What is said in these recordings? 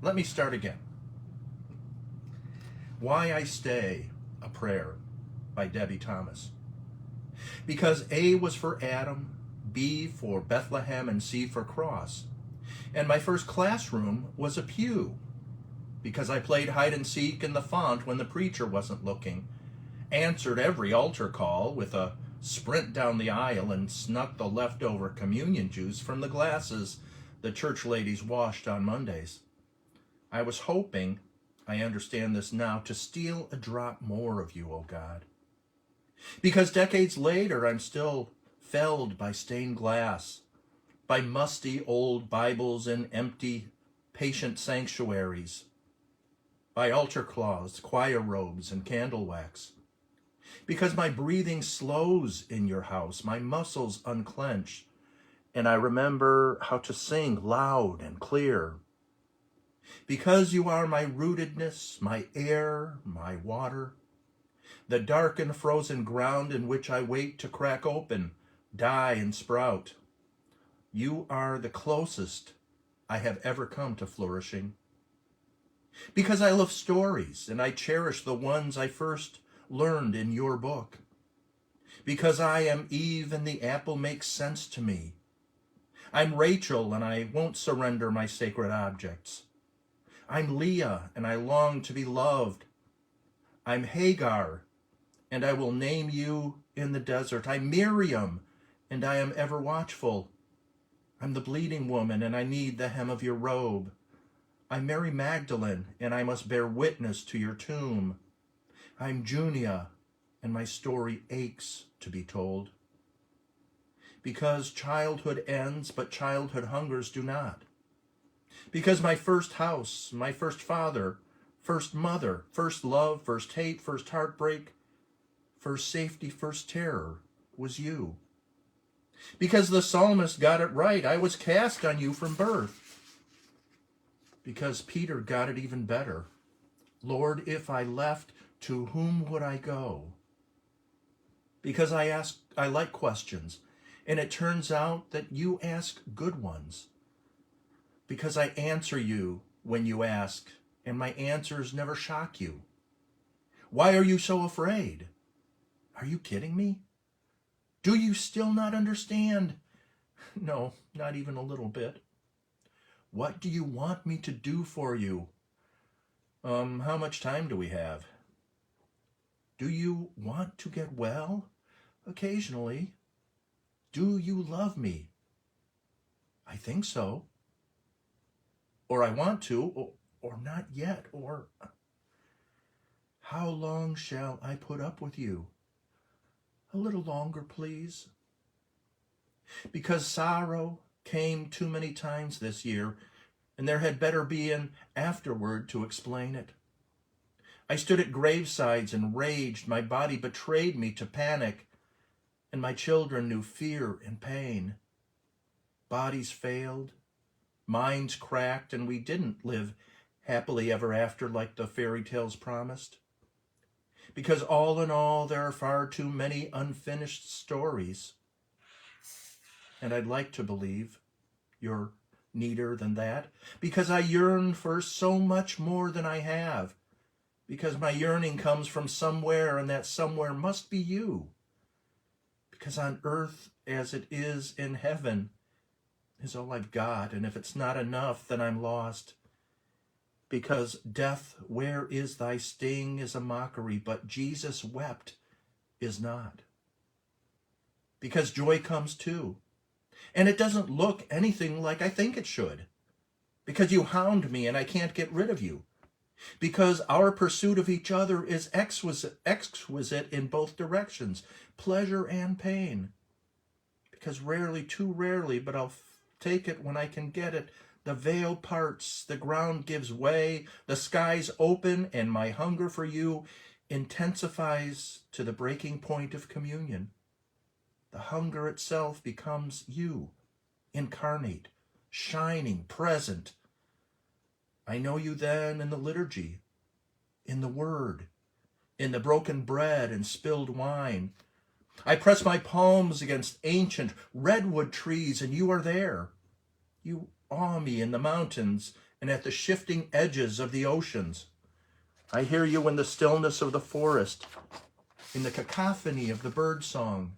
Let me start again. Why I Stay, a Prayer by Debbie Thomas. Because A was for Adam, B for Bethlehem, and C for cross. And my first classroom was a pew. Because I played hide and seek in the font when the preacher wasn't looking, answered every altar call with a sprint down the aisle, and snuck the leftover communion juice from the glasses the church ladies washed on Mondays. I was hoping, I understand this now, to steal a drop more of you, O God. Because decades later, I'm still felled by stained glass, by musty old Bibles and empty patient sanctuaries, by altar cloths, choir robes, and candle wax. Because my breathing slows in your house, my muscles unclench, and I remember how to sing loud and clear. Because you are my rootedness, my air, my water, the dark and frozen ground in which I wait to crack open, die, and sprout. You are the closest I have ever come to flourishing. Because I love stories, and I cherish the ones I first learned in your book. Because I am Eve and the apple makes sense to me. I'm Rachel and I won't surrender my sacred objects. I'm Leah and I long to be loved. I'm Hagar and I will name you in the desert. I'm Miriam and I am ever watchful. I'm the bleeding woman and I need the hem of your robe. I'm Mary Magdalene and I must bear witness to your tomb. I'm Junia, and my story aches to be told. Because childhood ends, but childhood hungers do not. Because my first house, my first father, first mother, first love, first hate, first heartbreak, first safety, first terror was you. Because the psalmist got it right, I was cast on you from birth. Because Peter got it even better. Lord, if I left, to whom would I go? Because I like questions, and it turns out that you ask good ones. Because I answer you when you ask, and my answers never shock you. Why are you so afraid? Are you kidding me? Do you still not understand? No, not even a little bit. What do you want me to do for you? How much time do we have? Do you want to get well? Occasionally. Do you love me? I think so. Or I want to, or not yet, or how long shall I put up with you? A little longer, please. Because sorrow came too many times this year, and there had better be an afterword to explain it. I stood at gravesides and raged. My body betrayed me to panic, and my children knew fear and pain. Bodies failed, minds cracked, and we didn't live happily ever after like the fairy tales promised. Because all in all, there are far too many unfinished stories. And I'd like to believe you're neater than that, because I yearn for so much more than I have. Because my yearning comes from somewhere, and that somewhere must be you. Because on earth as it is in heaven is all I've got, and if it's not enough, then I'm lost. Because death, where is thy sting, is a mockery, but Jesus wept is not. Because joy comes too, and it doesn't look anything like I think it should. Because you hound me and I can't get rid of you. Because our pursuit of each other is exquisite in both directions, pleasure and pain. Because rarely, too rarely, but I'll take it when I can get it, the veil parts, the ground gives way, the skies open, and my hunger for you intensifies to the breaking point of communion. The hunger itself becomes you, incarnate, shining, present. I know you then in the liturgy, in the word, in the broken bread and spilled wine. I press my palms against ancient redwood trees, and you are there. You awe me in the mountains and at the shifting edges of the oceans. I hear you in the stillness of the forest, in the cacophony of the bird song.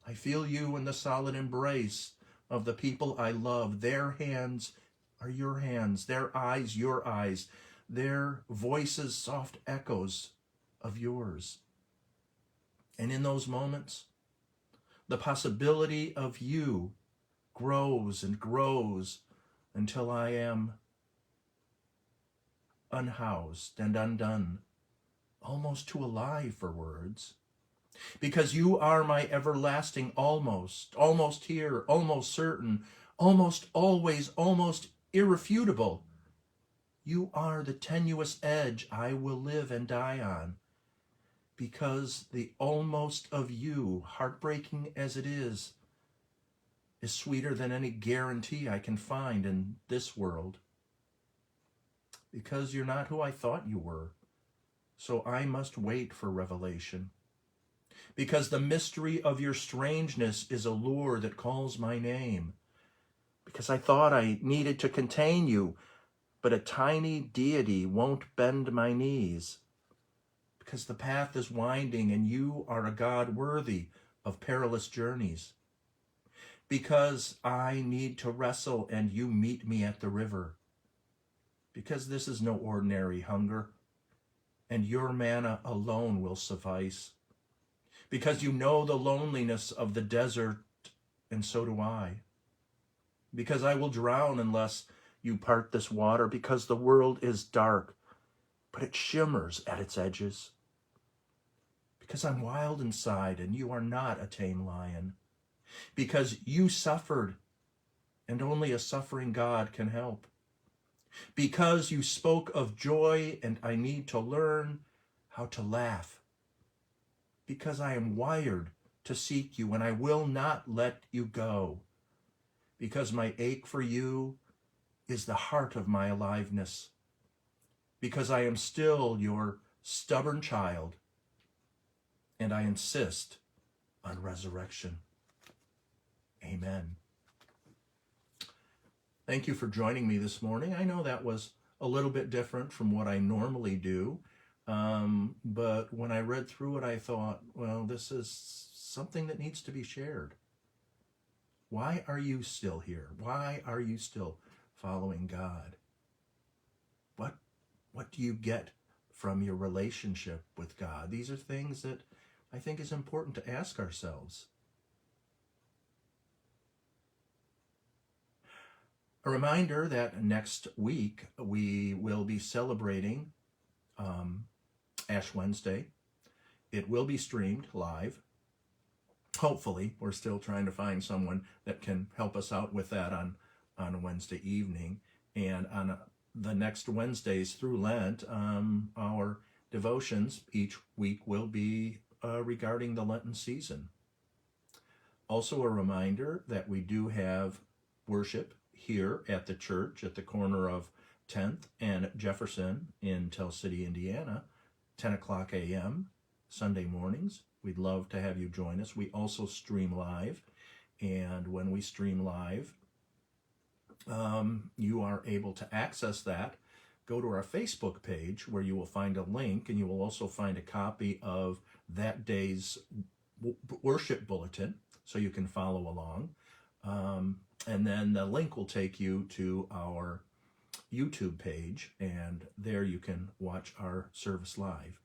I feel you in the solid embrace of the people I love. Their hands are your hands, their eyes your eyes, their voices soft echoes of yours. And in those moments, the possibility of you grows and grows until I am unhoused and undone, almost too alive for words. Because you are my everlasting almost here, almost certain, almost always, almost irrefutable. You are the tenuous edge I will live and die on. Because the almost of you, heartbreaking as it is sweeter than any guarantee I can find in this world. Because you're not who I thought you were, so I must wait for revelation. Because the mystery of your strangeness is a lure that calls my name. Because I thought I needed to contain you, but a tiny deity won't bend my knees. Because the path is winding and you are a God worthy of perilous journeys. Because I need to wrestle and you meet me at the river. Because this is no ordinary hunger, and your manna alone will suffice. Because you know the loneliness of the desert, and so do I. Because I will drown unless you part this water, because the world is dark, but it shimmers at its edges. Because I'm wild inside, and you are not a tame lion. Because you suffered, and only a suffering God can help. Because you spoke of joy, and I need to learn how to laugh. Because I am wired to seek you, and I will not let you go. Because my ache for you is the heart of my aliveness. Because I am still your stubborn child, and I insist on resurrection. Amen. Thank you for joining me this morning. I know that was a little bit different from what I normally do, but when I read through it, I thought, well, this is something that needs to be shared. Why are you still here? Why are you still following God? What do you get from your relationship with God? These are things that I think is important to ask ourselves. A reminder that next week we will be celebrating Ash Wednesday. It will be streamed live. Hopefully, we're still trying to find someone that can help us out with that on a Wednesday evening. And on the next Wednesdays through Lent, our devotions each week will be regarding the Lenten season. Also a reminder that we do have worship here at the church at the corner of 10th and Jefferson in Tell City, Indiana, 10 o'clock a.m. Sunday mornings. We'd love to have you join us. We also stream live, and when we stream live, you are able to access that. Go to our Facebook page where you will find a link, and you will also find a copy of that day's worship bulletin so you can follow along. And then the link will take you to our YouTube page, and there you can watch our service live.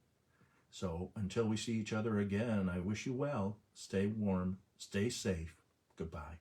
So until we see each other again, I wish you well. Stay warm, stay safe. Goodbye.